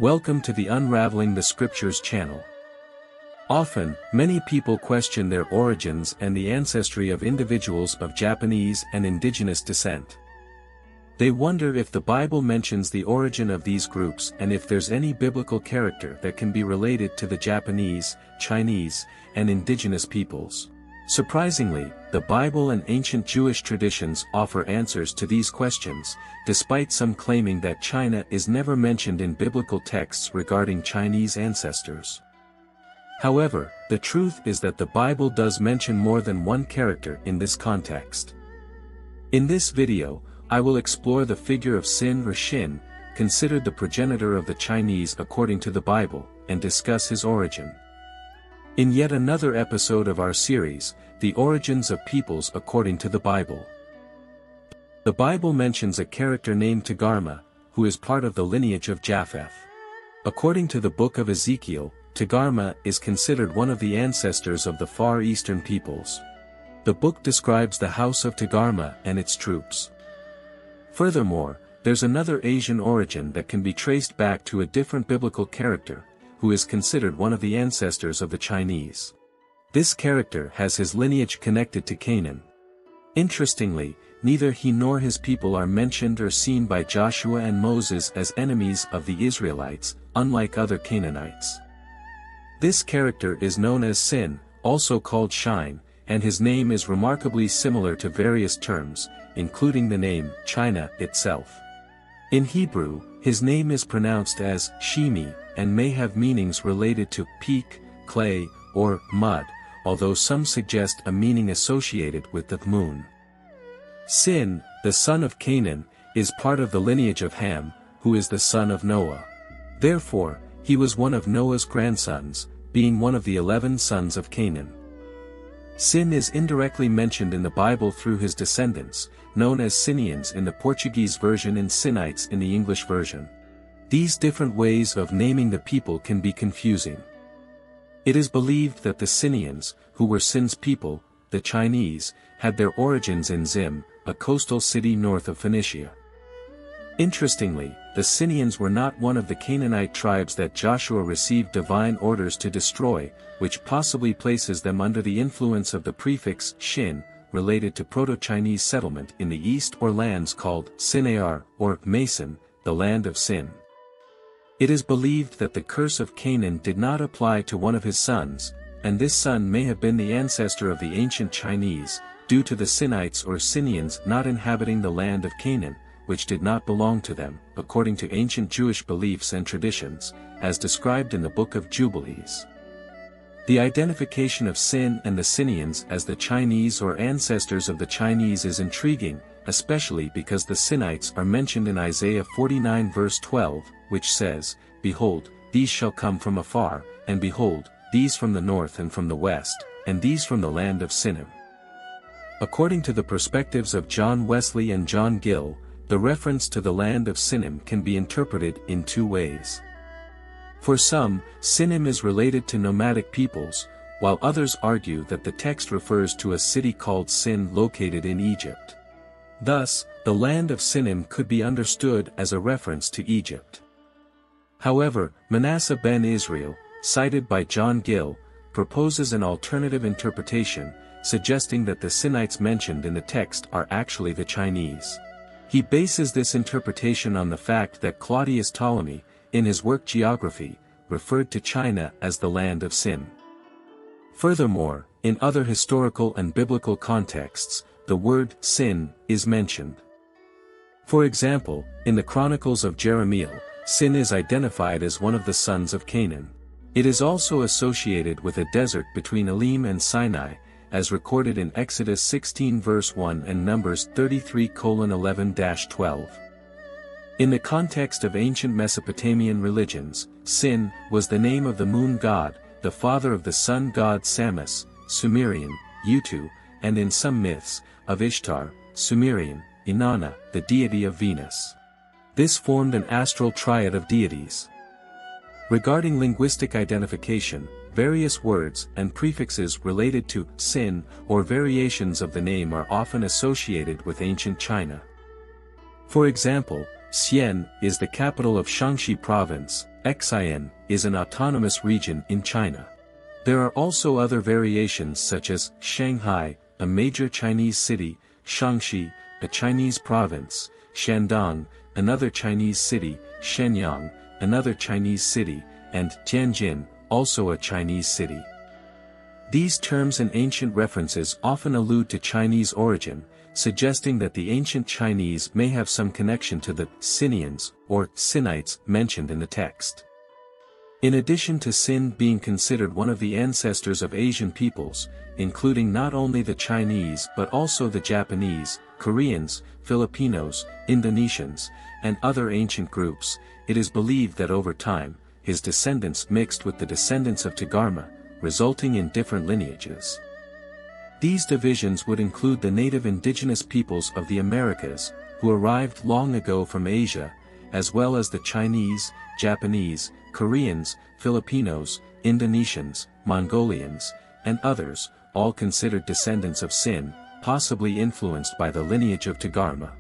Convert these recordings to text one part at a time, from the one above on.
Welcome to the Unraveling the Scriptures channel. Often, many people question their origins and the ancestry of individuals of Japanese and indigenous descent. They wonder if the Bible mentions the origin of these groups and if there's any biblical character that can be related to the Japanese, Chinese, and indigenous peoples. Surprisingly, the Bible and ancient Jewish traditions offer answers to these questions, despite some claiming that China is never mentioned in biblical texts regarding Chinese ancestors. However, the truth is that the Bible does mention more than one character in this context. In this video, I will explore the figure of Sin or Shin, considered the progenitor of the Chinese according to the Bible, and discuss his origin. In yet another episode of our series, The Origins of Peoples According to the Bible. The Bible mentions a character named Togarmah, who is part of the lineage of Japheth. According to the book of Ezekiel, Togarmah is considered one of the ancestors of the Far Eastern peoples. The book describes the house of Togarmah and its troops. Furthermore, there's another Asian origin that can be traced back to a different biblical character, who is considered one of the ancestors of the Chinese. This character has his lineage connected to Canaan. Interestingly, neither he nor his people are mentioned or seen by Joshua and Moses as enemies of the Israelites, unlike other Canaanites. This character is known as Sin, also called Shine, and his name is remarkably similar to various terms, including the name China itself. In Hebrew, his name is pronounced as Shimi, and may have meanings related to peak, clay, or mud, although some suggest a meaning associated with the moon. Sin, the son of Canaan, is part of the lineage of Ham, who is the son of Noah. Therefore, he was one of Noah's grandsons, being one of the 11 sons of Canaan. Sin is indirectly mentioned in the Bible through his descendants, known as Sinians in the Portuguese version and Sinites in the English version. These different ways of naming the people can be confusing. It is believed that the Sinians, who were Sin's people, the Chinese, had their origins in Zim, a coastal city north of Phoenicia. Interestingly, the Sinians were not one of the Canaanite tribes that Joshua received divine orders to destroy, which possibly places them under the influence of the prefix Shin, related to Proto-Chinese settlement in the east or lands called Sinear, or Mason, the land of Sin. It is believed that the curse of Canaan did not apply to one of his sons, and this son may have been the ancestor of the ancient Chinese, due to the Sinites or Sinians not inhabiting the land of Canaan, which did not belong to them, according to ancient Jewish beliefs and traditions, as described in the book of Jubilees. The identification of Sin and the Sinians as the Chinese or ancestors of the Chinese is intriguing, especially because the Sinites are mentioned in Isaiah 49 verse 12, which says, "Behold, these shall come from afar, and behold, these from the north and from the west, and these from the land of Sinim." According to the perspectives of John Wesley and John Gill, the reference to the land of Sinim can be interpreted in two ways. For some, Sinim is related to nomadic peoples, while others argue that the text refers to a city called Sin located in Egypt. Thus, the land of Sinim could be understood as a reference to Egypt. However, Manasseh ben Israel, cited by John Gill, proposes an alternative interpretation, suggesting that the Sinites mentioned in the text are actually the Chinese. He bases this interpretation on the fact that Claudius Ptolemy, in his work Geography, referred to China as the land of Sin. Furthermore, in other historical and biblical contexts, the word Sin is mentioned. For example, in the Chronicles of Jeremiah, Sin is identified as one of the sons of Canaan. It is also associated with a desert between Elim and Sinai, as recorded in Exodus 16 verse 1 and Numbers 33:11-12. In the context of ancient Mesopotamian religions, Sin was the name of the moon god, the father of the sun god Samas, Sumerian, Utu, and in some myths, of Ishtar, Sumerian, Inanna, the deity of Venus. This formed an astral triad of deities. Regarding linguistic identification, various words and prefixes related to Sin or variations of the name are often associated with ancient China. For example, Xian is the capital of Shaanxi province, Xin, is an autonomous region in China. There are also other variations such as Shanghai, a major Chinese city, Shaanxi, a Chinese province, Shandong, another Chinese city, Shenyang, another Chinese city, and Tianjin, also a Chinese city. These terms and ancient references often allude to Chinese origin, suggesting that the ancient Chinese may have some connection to the Sinians, or Sinites, mentioned in the text. In addition to Sin being considered one of the ancestors of Asian peoples, including not only the Chinese but also the Japanese, Koreans, Filipinos, Indonesians, and other ancient groups, it is believed that over time, his descendants mixed with the descendants of Togarma, resulting in different lineages. These divisions would include the native indigenous peoples of the Americas, who arrived long ago from Asia, as well as the Chinese, Japanese, Koreans, Filipinos, Indonesians, Mongolians, and others, all considered descendants of Sin, possibly influenced by the lineage of Togarma.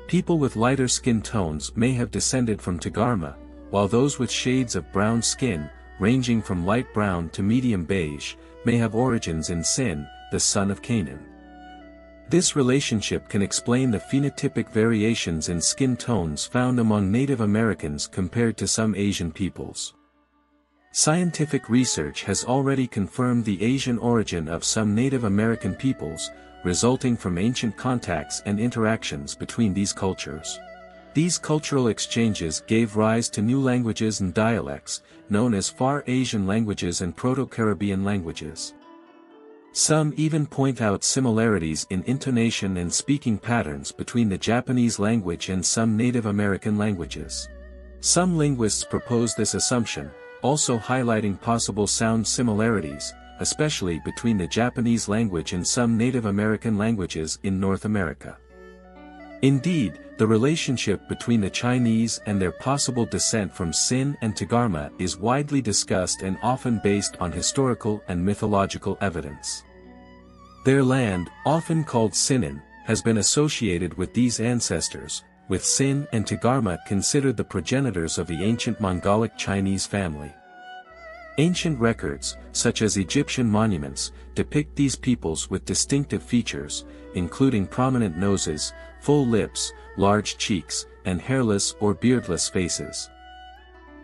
People with lighter skin tones may have descended from Togarma, while those with shades of brown skin, ranging from light brown to medium beige, may have origins in Sin, the son of Canaan. This relationship can explain the phenotypic variations in skin tones found among Native Americans compared to some Asian peoples. Scientific research has already confirmed the Asian origin of some Native American peoples, resulting from ancient contacts and interactions between these cultures. These cultural exchanges gave rise to new languages and dialects, known as Far Asian languages and Proto-Caribbean languages. Some even point out similarities in intonation and speaking patterns between the Japanese language and some Native American languages. Some linguists propose this assumption, also highlighting possible sound similarities, especially between the Japanese language and some Native American languages in North America. Indeed, the relationship between the Chinese and their possible descent from Sin and Togarma is widely discussed and often based on historical and mythological evidence. Their land, often called Sinan, has been associated with these ancestors, with Sin and Togarma considered the progenitors of the ancient Mongolic Chinese family. Ancient records, such as Egyptian monuments, depict these peoples with distinctive features, including prominent noses, full lips, large cheeks, and hairless or beardless faces.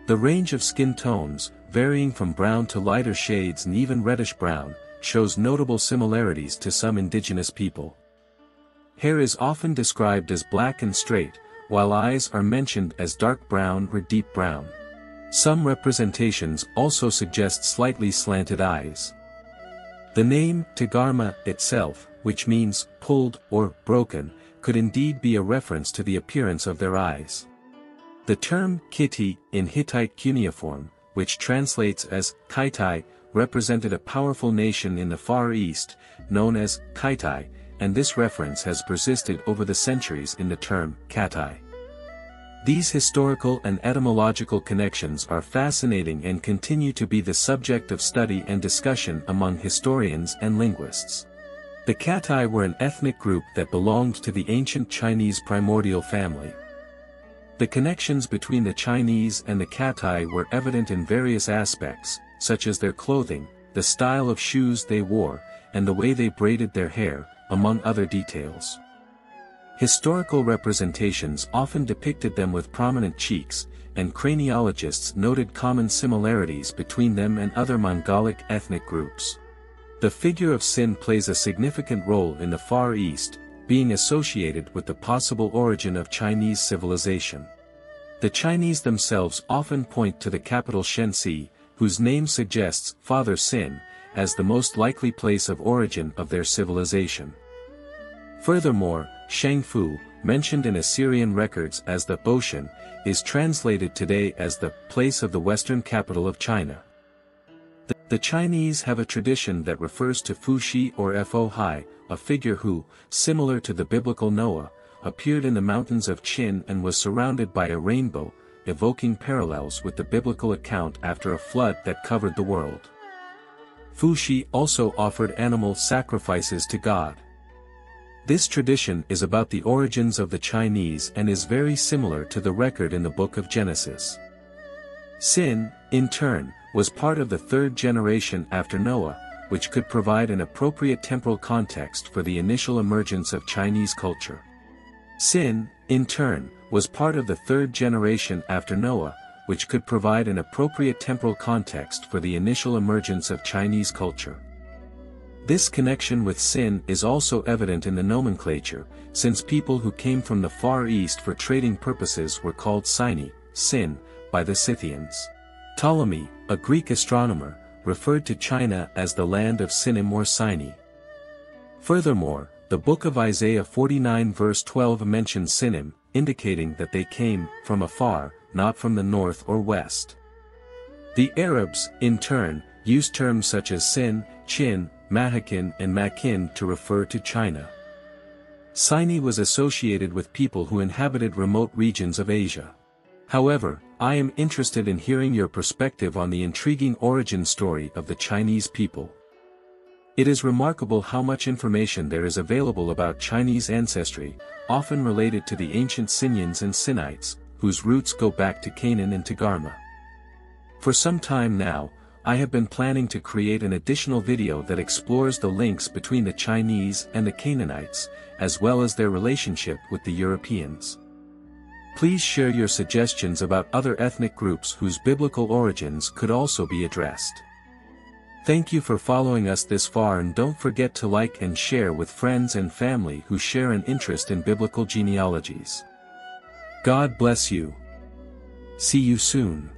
The range of skin tones, varying from brown to lighter shades and even reddish-brown, shows notable similarities to some indigenous people. Hair is often described as black and straight, while eyes are mentioned as dark brown or deep brown. Some representations also suggest slightly slanted eyes. The name Togarma itself, which means pulled or broken, could indeed be a reference to the appearance of their eyes. The term Kiti in Hittite cuneiform, which translates as Kaitai, represented a powerful nation in the Far East, known as Kaitai, and this reference has persisted over the centuries in the term Katai. These historical and etymological connections are fascinating and continue to be the subject of study and discussion among historians and linguists. The Katai were an ethnic group that belonged to the ancient Chinese primordial family. The connections between the Chinese and the Katai were evident in various aspects, such as their clothing, the style of shoes they wore, and the way they braided their hair, among other details. Historical representations often depicted them with prominent cheeks, and craniologists noted common similarities between them and other Mongolic ethnic groups. The figure of Sin plays a significant role in the Far East, being associated with the possible origin of Chinese civilization. The Chinese themselves often point to the capital Shenxi, whose name suggests Father Sin, as the most likely place of origin of their civilization. Furthermore, Shangfu, mentioned in Assyrian records as the Boshan, is translated today as the place of the western capital of China. The Chinese have a tradition that refers to Fuxi or Fohai, a figure who, similar to the biblical Noah, appeared in the mountains of Qin and was surrounded by a rainbow, evoking parallels with the biblical account after a flood that covered the world. Fuxi also offered animal sacrifices to God. This tradition is about the origins of the Chinese and is very similar to the record in the book of Genesis. Sin, in turn, was part of the third generation after Noah, which could provide an appropriate temporal context for the initial emergence of Chinese culture. Sin, in turn, was part of the third generation after Noah, which could provide an appropriate temporal context for the initial emergence of Chinese culture. This connection with sin is also evident in the nomenclature, since people who came from the Far East for trading purposes were called Sini, Sin, by the Scythians. Ptolemy, a Greek astronomer, referred to China as the land of Sinim or Sini. Furthermore, the book of Isaiah 49 verse 12 mentions Sinim, indicating that they came from afar, not from the north or west. The Arabs, in turn, used terms such as Sin, Chin, Mahakin and Makin to refer to China. Sini was associated with people who inhabited remote regions of Asia. However, I am interested in hearing your perspective on the intriguing origin story of the Chinese people. It is remarkable how much information there is available about Chinese ancestry, often related to the ancient Sinians and Sinites, whose roots go back to Canaan and Togarmah. For some time now, I have been planning to create an additional video that explores the links between the Chinese and the Canaanites, as well as their relationship with the Europeans. Please share your suggestions about other ethnic groups whose biblical origins could also be addressed. Thank you for following us this far, and don't forget to like and share with friends and family who share an interest in biblical genealogies. God bless you. See you soon.